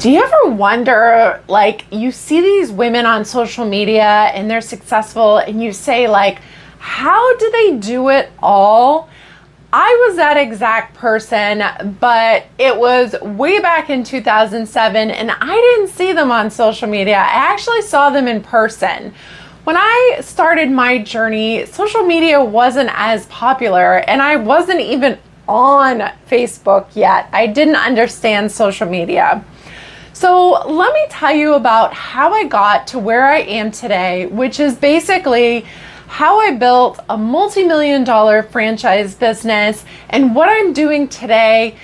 Do you ever wonder, like, you see these women on social media and they're successful and you say, like, how do they do it all? I was that exact person, but it was way back in 2007 and I didn't see them on social media. I actually saw them in person. When I started my journey, social media wasn't as popular and I wasn't even on Facebook yet. I didn't understand social media. So let me tell you about how I got to where I am today, which is basically how I built a multi-million-dollar franchise business and what I'm doing today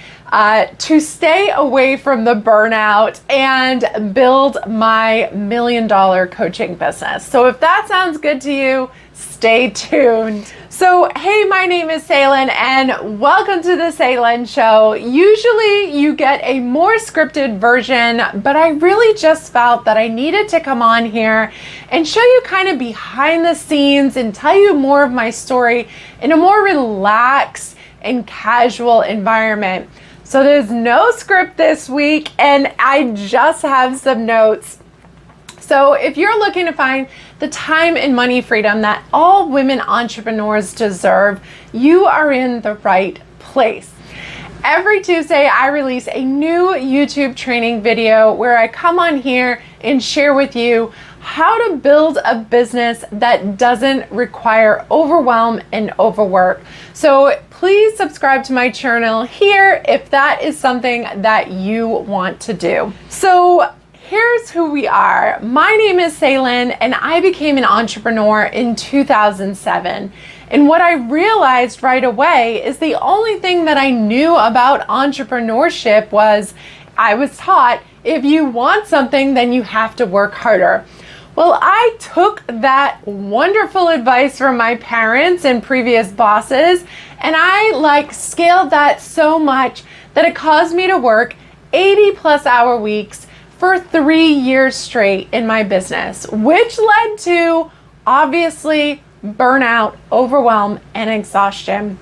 to stay away from the burnout and build my million-dollar coaching business. So if that sounds good to you, stay tuned. So, hey, my name is Sailynn and welcome to the Sailynn Show. Usually you get a more scripted version, but I really just felt that I needed to come on here and show you kind of behind the scenes and tell you more of my story in a more relaxed and casual environment. So there's no script this week and I just have some notes. So if you're looking to find the time and money freedom that all women entrepreneurs deserve, you are in the right place. Every Tuesday, I release a new YouTube training video where I come on here and share with you how to build a business that doesn't require overwhelm and overwork. So please subscribe to my channel here if that is something that you want to do. So here's who we are. My name is Sailynn and I became an entrepreneur in 2007. And what I realized right away is the only thing that I knew about entrepreneurship was I was taught if you want something, then you have to work harder. Well, I took that wonderful advice from my parents and previous bosses and I scaled that so much that it caused me to work 80+ hour weeks for 3 years straight in my business, which led to obviously burnout, overwhelm, and exhaustion.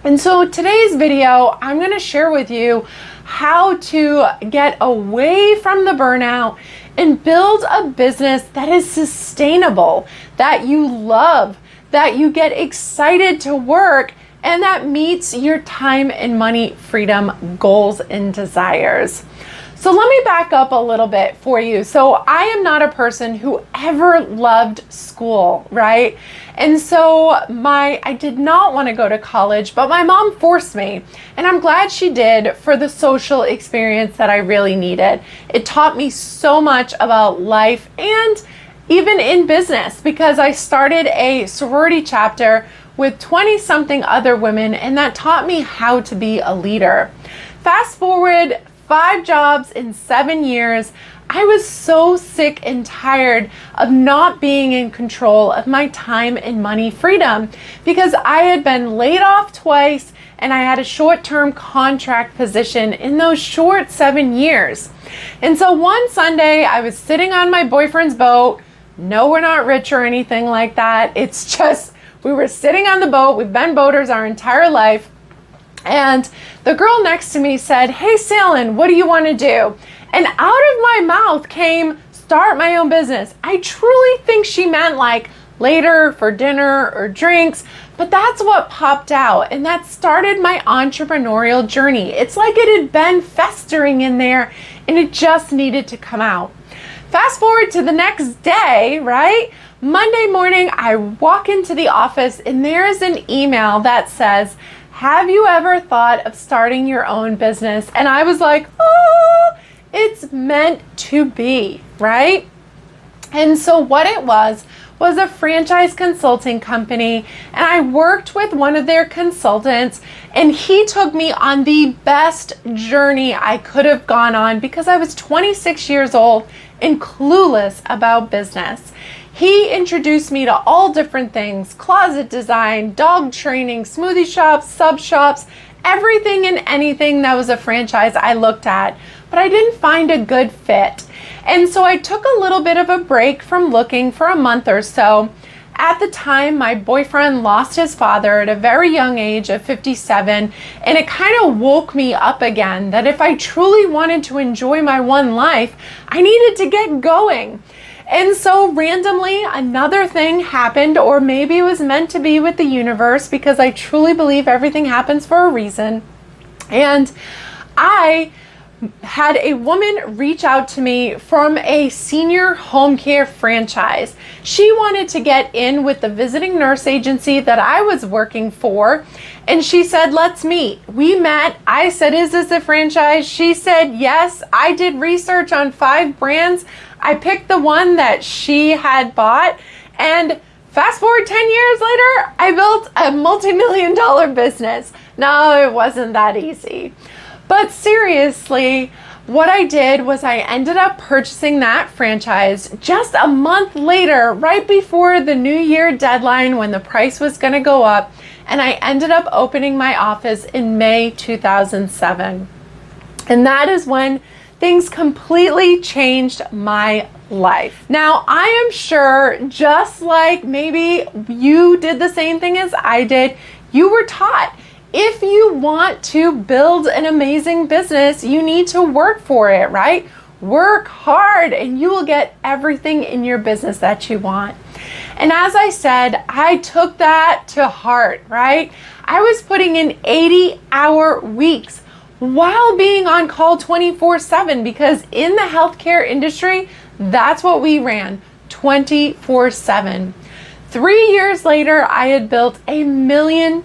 And so today's video, I'm going to share with you how to get away from the burnout and build a business that is sustainable, that you love, that you get excited to work, and that meets your time and money freedom goals and desires. So let me back up a little bit for you. So I am not a person who ever loved school, right? And so I did not want to go to college, but my mom forced me. And I'm glad she did for the social experience that I really needed. It taught me so much about life and even in business because I started a sorority chapter with 20-something other women and that taught me how to be a leader. Fast forward 5 jobs in 7 years, I was so sick and tired of not being in control of my time and money freedom because I had been laid off twice and I had a short-term contract position in those short 7 years. And so one Sunday, I was sitting on my boyfriend's boat. No, we're not rich or anything like that. It's just, we were sitting on the boat. We've been boaters our entire life. And the girl next to me said, "Hey, Sailynn, what do you want to do?" And out of my mouth came, "Start my own business." I truly think she meant like later for dinner or drinks, but that's what popped out. And that started my entrepreneurial journey. It's like it had been festering in there and it just needed to come out. Fast forward to the next day, right? Monday morning, I walk into the office and there's an email that says, "Have you ever thought of starting your own business?" And I was like, oh, it's meant to be, right? And so what it was a franchise consulting company. And I worked with one of their consultants and he took me on the best journey I could have gone on because I was 26 years old and clueless about business. He introduced me to all different things: closet design, dog training, smoothie shops, sub shops, everything and anything that was a franchise I looked at, but I didn't find a good fit. And so I took a little bit of a break from looking for a month or so. At the time, my boyfriend lost his father at a very young age of 57, and it kind of woke me up again that if I truly wanted to enjoy my one life, I needed to get going. And so randomly, another thing happened, or maybe it was meant to be with the universe, because I truly believe everything happens for a reason. And I had a woman reach out to me from a senior home care franchise. She wanted to get in with the visiting nurse agency that I was working for, and she said, let's meet. We met. I said, is this a franchise? She said, yes. I did research on 5 brands. I picked the one that she had bought, and fast forward 10 years later, I built a multi-million-dollar business. No, it wasn't that easy. But seriously, what I did was I ended up purchasing that franchise just a month later, right before the New Year deadline when the price was going to go up, and I ended up opening my office in May 2007. And that is when things completely changed my life. Now, I am sure, just like maybe you did the same thing as I did, you were taught, if you want to build an amazing business, you need to work for it, right? Work hard and you will get everything in your business that you want. And as I said, I took that to heart, right? I was putting in 80-hour weeks while being on call 24/7, because in the healthcare industry, that's what we ran 24/7. 3 years later, I had built a $1 million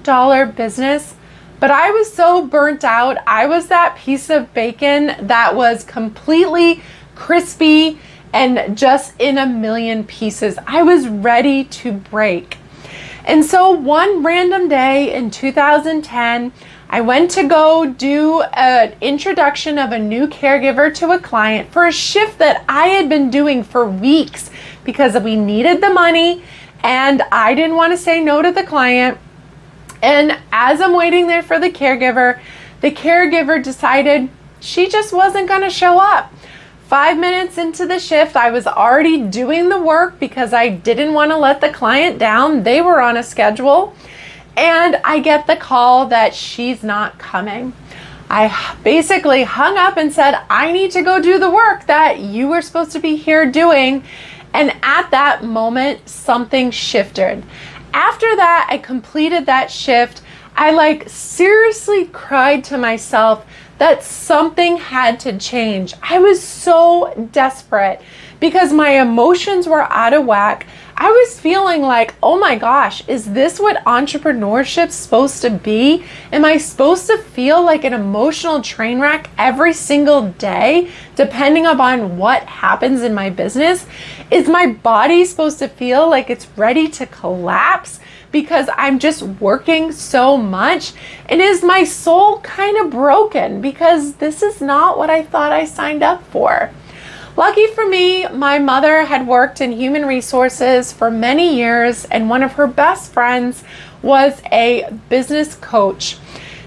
business, but I was so burnt out. I was that piece of bacon that was completely crispy and just in a million pieces. I was ready to break. And so one random day in 2010, I went to go do an introduction of a new caregiver to a client for a shift that I had been doing for weeks because we needed the money and I didn't want to say no to the client. And as I'm waiting there for the caregiver decided she just wasn't going to show up. 5 minutes into the shift, I was already doing the work because I didn't want to let the client down. They were on a schedule. And I get the call that she's not coming. I basically hung up and said, I need to go do the work that you were supposed to be here doing. And at that moment, something shifted. After that, I completed that shift. I seriously cried to myself that something had to change. I was so desperate because my emotions were out of whack. I was feeling like, oh my gosh, is this what entrepreneurship's supposed to be? Am I supposed to feel like an emotional train wreck every single day, depending upon what happens in my business? Is my body supposed to feel like it's ready to collapse because I'm just working so much? And is my soul kind of broken because this is not what I thought I signed up for? Lucky for me, my mother had worked in human resources for many years, and one of her best friends was a business coach.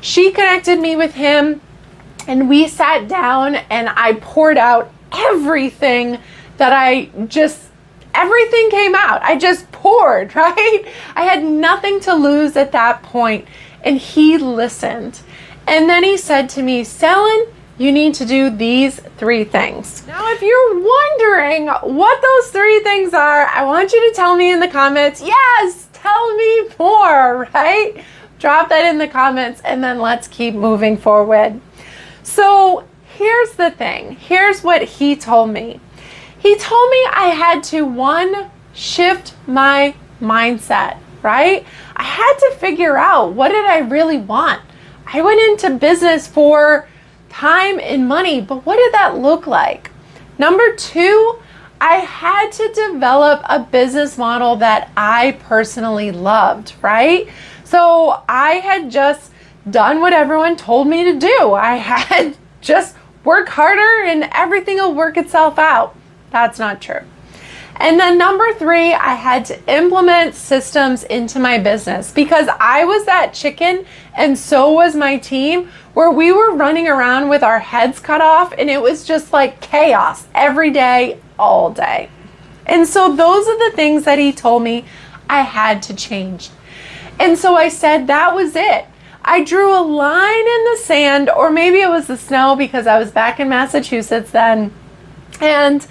She connected me with him, and we sat down, and I poured out everything everything came out. I just poured, right? I had nothing to lose at that point, and he listened. And then he said to me, Sailynn, you need to do these 3 things. Now, if you're wondering what those 3 things are, I want you to tell me in the comments. Yes, tell me more, right? Drop that in the comments and then let's keep moving forward. So here's the thing. Here's what he told me. He told me I had to, 1, shift my mindset, right? I had to figure out, what did I really want? I went into business for time and money, but what did that look like? Number 2, I had to develop a business model that I personally loved, right? So I had just done what everyone told me to do. I had just work harder and everything will work itself out. That's not true. And then number 3, I had to implement systems into my business because I was that chicken and so was my team, where we were running around with our heads cut off and it was just like chaos every day, all day. And so those are the things that he told me I had to change. And so I said that was it. I drew a line in the sand, or maybe it was the snow because I was back in Massachusetts then. And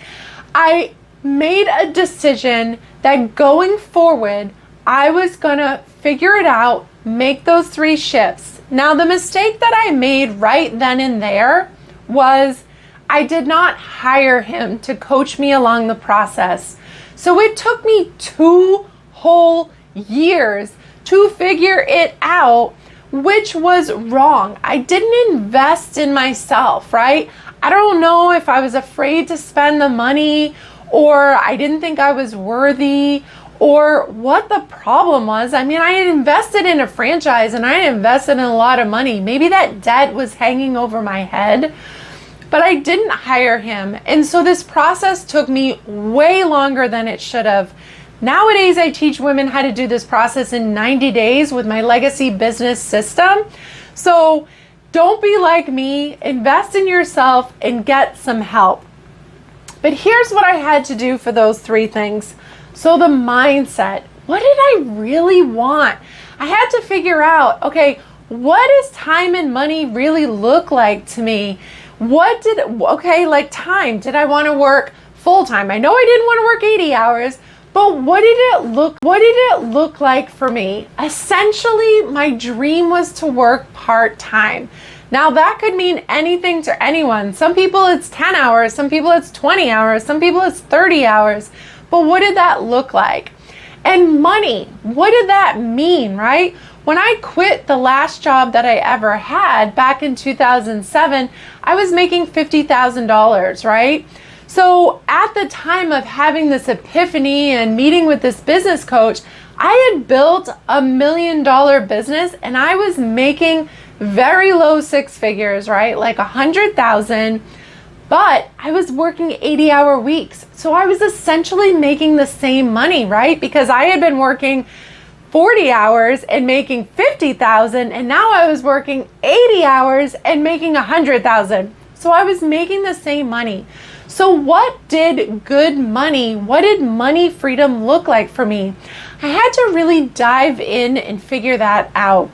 I made a decision that going forward, I was gonna figure it out, make those 3 shifts. Now, the mistake that I made right then and there was I did not hire him to coach me along the process. So it took me 2 whole years to figure it out, which was wrong. I didn't invest in myself, right? I don't know if I was afraid to spend the money, or I didn't think I was worthy, or what the problem was. I mean, I had invested in a franchise and I had invested in a lot of money. Maybe that debt was hanging over my head, but I didn't hire him. And so this process took me way longer than it should have. Nowadays, I teach women how to do this process in 90 days with my legacy business system. So don't be like me, invest in yourself and get some help. But here's what I had to do for those 3 things. So the mindset, what did I really want? I had to figure out, okay, what does time and money really look like to me? Like time, did I want to work full time? I know I didn't want to work 80 hours, but what did it look like for me? Essentially, my dream was to work part-time. Now that could mean anything to anyone. Some people it's 10 hours, some people it's 20 hours, some people it's 30 hours. But what did that look like? And money, what did that mean, right? When I quit the last job that I ever had back in 2007, I was making $50,000, right? So at the time of having this epiphany and meeting with this business coach, I had built $1 million business and I was making very low 6 figures, right? Like 100,000, but I was working 80-hour weeks. So I was essentially making the same money, right? Because I had been working 40 hours and making 50,000, and now I was working 80 hours and making 100,000. So I was making the same money. So what did money freedom look like for me? I had to really dive in and figure that out.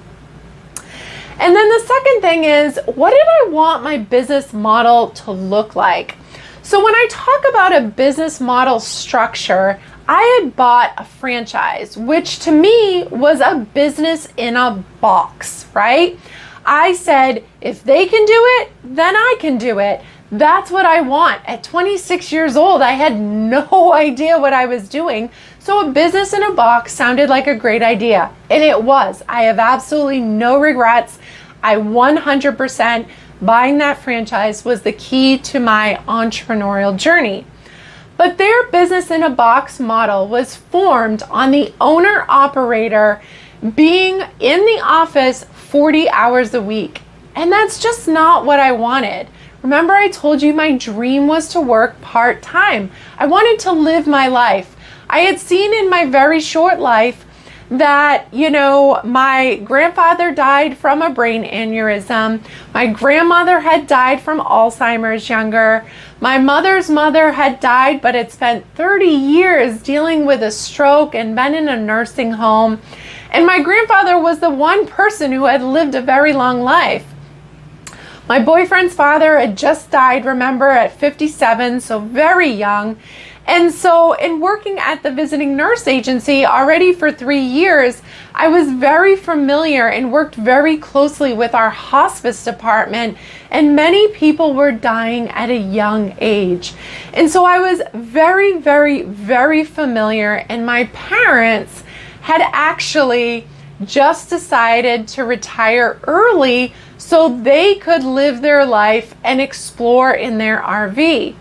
And then the second thing is, what did I want my business model to look like? So when I talk about a business model structure, I had bought a franchise, which to me was a business in a box, right? I said, if they can do it, then I can do it. That's what I want. At 26 years old, I had no idea what I was doing. So a business in a box sounded like a great idea. And it was. I have absolutely no regrets. I 100% buying that franchise was the key to my entrepreneurial journey. But their business in a box model was formed on the owner operator being in the office 40 hours a week. And that's just not what I wanted. Remember, I told you my dream was to work part-time. I wanted to live my life. I had seen in my very short life that, my grandfather died from a brain aneurysm. My grandmother had died from Alzheimer's younger. My mother's mother had died, but had spent 30 years dealing with a stroke and been in a nursing home. And my grandfather was the one person who had lived a very long life. My boyfriend's father had just died, remember, at 57, so very young. And so in working at the visiting nurse agency already for 3 years, I was very familiar and worked very closely with our hospice department, and many people were dying at a young age. And so I was very, very, very familiar, and my parents had actually just decided to retire early so they could live their life and explore in their RV.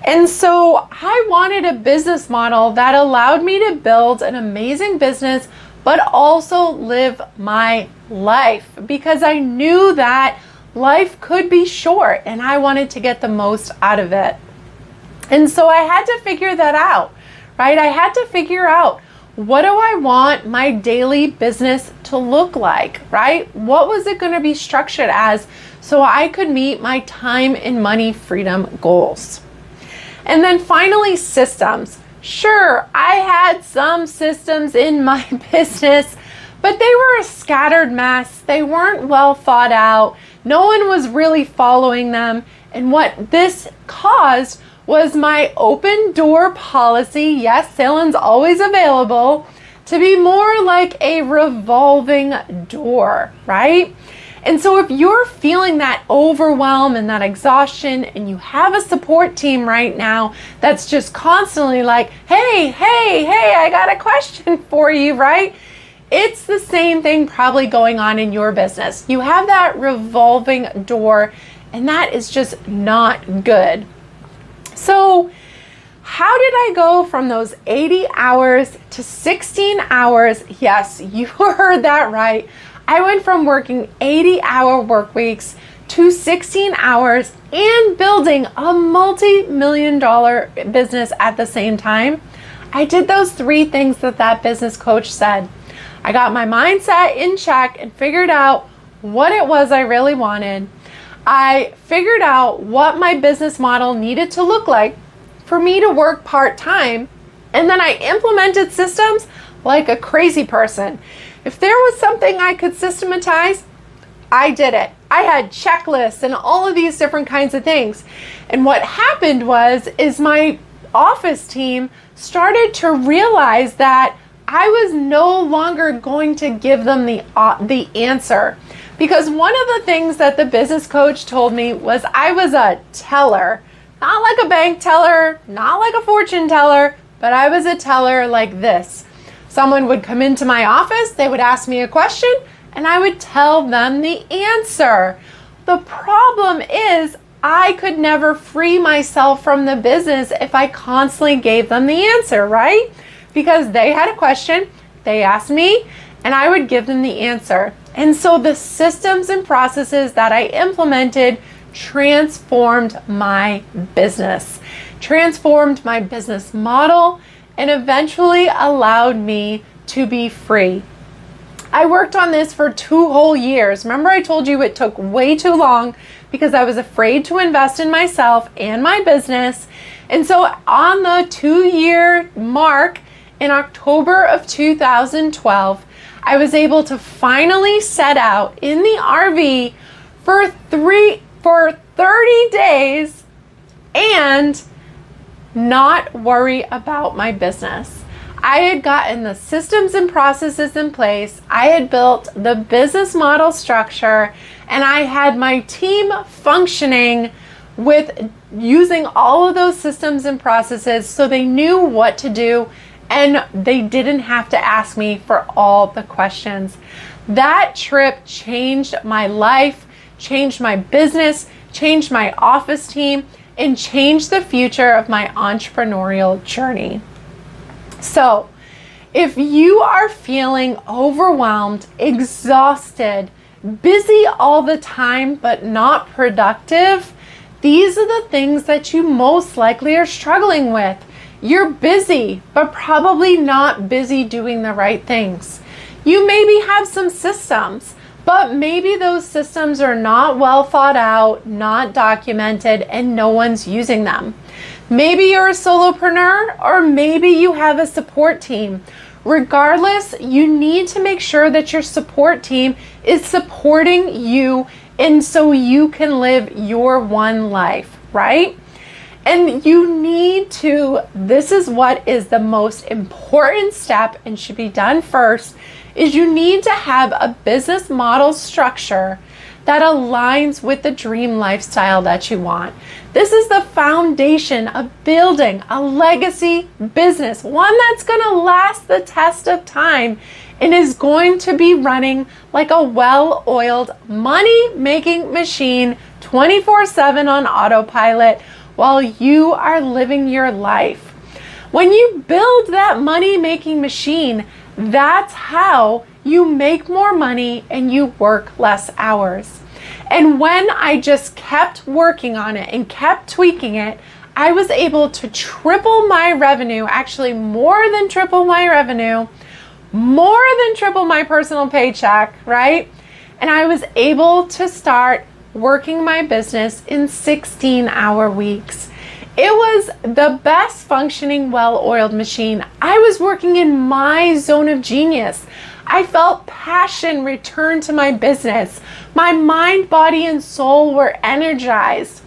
And so I wanted a business model that allowed me to build an amazing business, but also live my life, because I knew that life could be short and I wanted to get the most out of it. And so I had to figure that out, right? I had to figure out, what do I want my daily business to look like, right? What was it going to be structured as so I could meet my time and money freedom goals? And then finally, systems. Sure, I had some systems in my business, but they were a scattered mess. They weren't well thought out. No one was really following them. And what this caused was my open door policy, yes, Saylynn's always available, to be more like a revolving door, right? And so if you're feeling that overwhelm and that exhaustion, and you have a support team right now that's just constantly like, hey, I got a question for you, right? It's the same thing probably going on in your business. You have that revolving door, and that is just not good. So how did I go from those 80 hours to 16 hours? Yes, you heard that right. I went from working 80-hour work weeks to 16 hours and building a multi-million-dollar business at the same time. I did those 3 things that business coach said. I got my mindset in check and figured out what it was I really wanted. I figured out what my business model needed to look like for me to work part-time. And then I implemented systems like a crazy person. If there was something I could systematize, I did it. I had checklists and all of these different kinds of things. And what happened is my office team started to realize that I was no longer going to give them the answer. Because one of the things that the business coach told me was I was a teller. Not like a bank teller, not like a fortune teller, but I was a teller like this. Someone would come into my office, they would ask me a question, and I would tell them the answer. The problem is I could never free myself from the business if I constantly gave them the answer, right? Because they had a question, they asked me, and I would give them the answer. And so the systems and processes that I implemented transformed my business, transformed my business model, and eventually allowed me to be free. I worked on this for 2 whole years. Remember I told you it took way too long because I was afraid to invest in myself and my business. And so on the 2-year mark in October of 2012, I was able to finally set out in the RV for 30 days and not worry about my business. I had gotten the systems and processes in place. I had built the business model structure, and I had my team functioning with using all of those systems and processes so they knew what to do and they didn't have to ask me for all the questions. That trip changed my life, changed my business, changed my office team, and changed the future of my entrepreneurial journey. So, if you are feeling overwhelmed, exhausted, busy all the time, but not productive, these are the things that you most likely are struggling with. You're busy, but probably not busy doing the right things. You maybe have some systems, but maybe those systems are not well thought out, not documented, and no one's using them. Maybe you're a solopreneur, or maybe you have a support team. Regardless, you need to make sure that your support team is supporting you, and so you can live your one life, right? And you need to, this is what is the most important step and should be done first, is you need to have a business model structure that aligns with the dream lifestyle that you want. This is the foundation of building a legacy business, one that's gonna last the test of time and is going to be running like a well-oiled money-making machine 24/7 on autopilot while you are living your life. When you build that money-making machine, that's how you make more money and you work less hours. And when I just kept working on it and kept tweaking it, I was able to triple my revenue, actually more than triple my revenue, more than triple my personal paycheck, right? And I was able to start working my business in 16-hour weeks. It was the best functioning, well-oiled machine. I was working in my zone of genius. I felt passion return to my business. My mind, body, and soul were energized.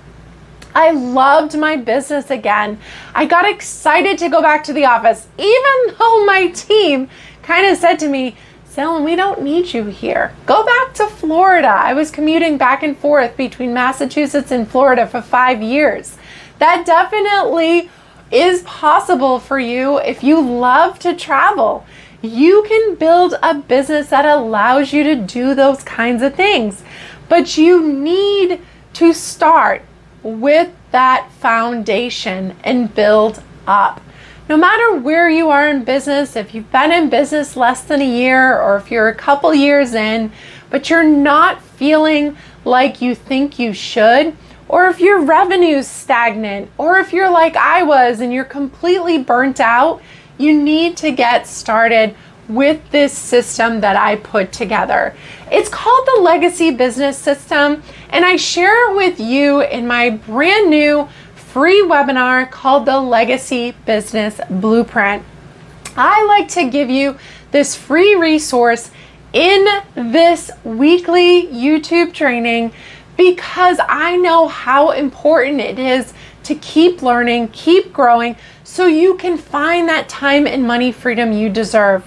I loved my business again. I got excited to go back to the office, even though my team kind of said to me, Sailynn, we don't need you here. Go back to Florida. I was commuting back and forth between Massachusetts and Florida for 5 years. That definitely is possible for you if you love to travel. You can build a business that allows you to do those kinds of things, but you need to start with that foundation and build up. No matter where you are in business, if you've been in business less than a year or if you're a couple years in, but you're not feeling like you think you should, or if your revenue's stagnant, or if you're like I was and you're completely burnt out, you need to get started with this system that I put together. It's called the Legacy Business System, and I share it with you in my brand new free webinar called the Legacy Business Blueprint. I like to give you this free resource in this weekly YouTube training because I know how important it is to keep learning, keep growing, so you can find that time and money freedom you deserve.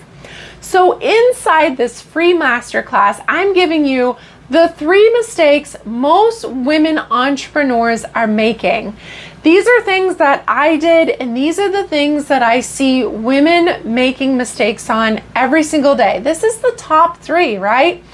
So inside this free masterclass, I'm giving you the 3 mistakes most women entrepreneurs are making. These are things that I did, and these are the things that I see women making mistakes on every single day. This is the top 3, right?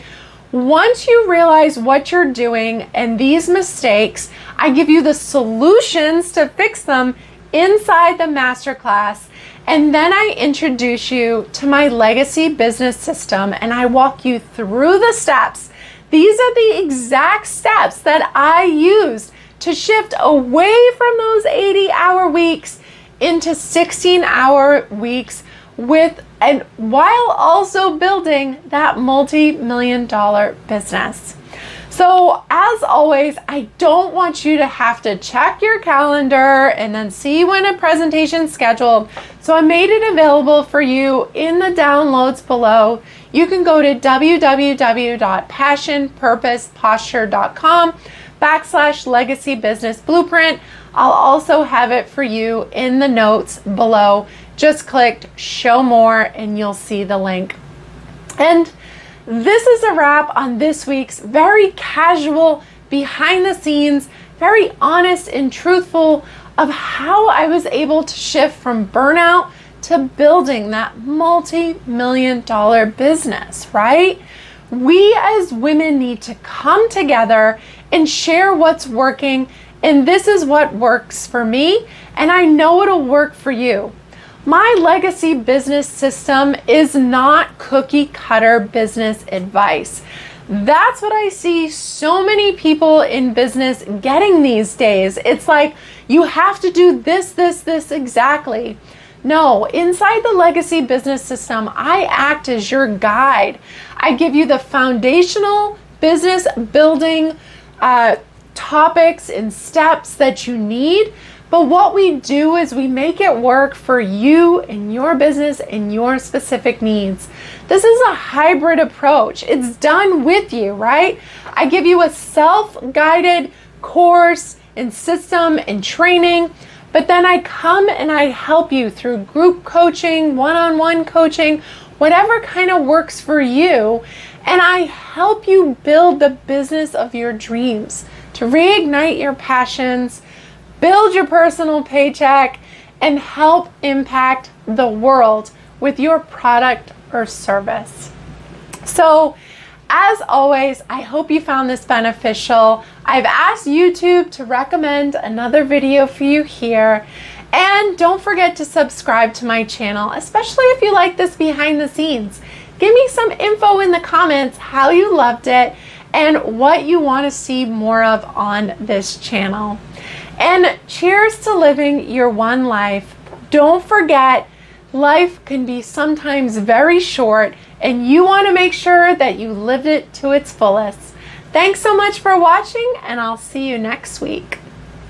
Once you realize what you're doing and these mistakes, I give you the solutions to fix them inside the masterclass. And then I introduce you to my legacy business system and I walk you through the steps. These are the exact steps that I used to shift away from those 80-hour weeks into 16-hour weeks while also building that multi-million-dollar business. So as always, I don't want you to have to check your calendar and then see when a presentation's scheduled. So I made it available for you in the downloads below. You can go to www.passionpurposeposture.com/legacy business blueprint. I'll also have it for you in the notes below. Just click show more and you'll see the link. And this is a wrap on this week's very casual, behind the scenes, very honest and truthful of how I was able to shift from burnout to building that multi-million-dollar business, right? We as women need to come together and share what's working, and this is what works for me, and I know it'll work for you. My legacy business system is not cookie cutter business advice. That's what I see so many people in business getting these days. It's like, you have to do this exactly. No, inside the legacy business system, I act as your guide. I give you the foundational business building topics and steps that you need. But what we do is we make it work for you and your business and your specific needs. This is a hybrid approach. It's done with you, right? I give you a self-guided course and system and training, but then I come and I help you through group coaching, one-on-one coaching, whatever kind of works for you. And I help you build the business of your dreams, to reignite your passions, build your personal paycheck, and help impact the world with your product or service. So, as always, I hope you found this beneficial. I've asked YouTube to recommend another video for you here. And don't forget to subscribe to my channel, especially if you like this behind the scenes. Give me some info in the comments how you loved it and what you want to see more of on this channel. And cheers to living your one life. Don't forget, life can be sometimes very short, and you want to make sure that you lived it to its fullest. Thanks so much for watching, and I'll see you next week.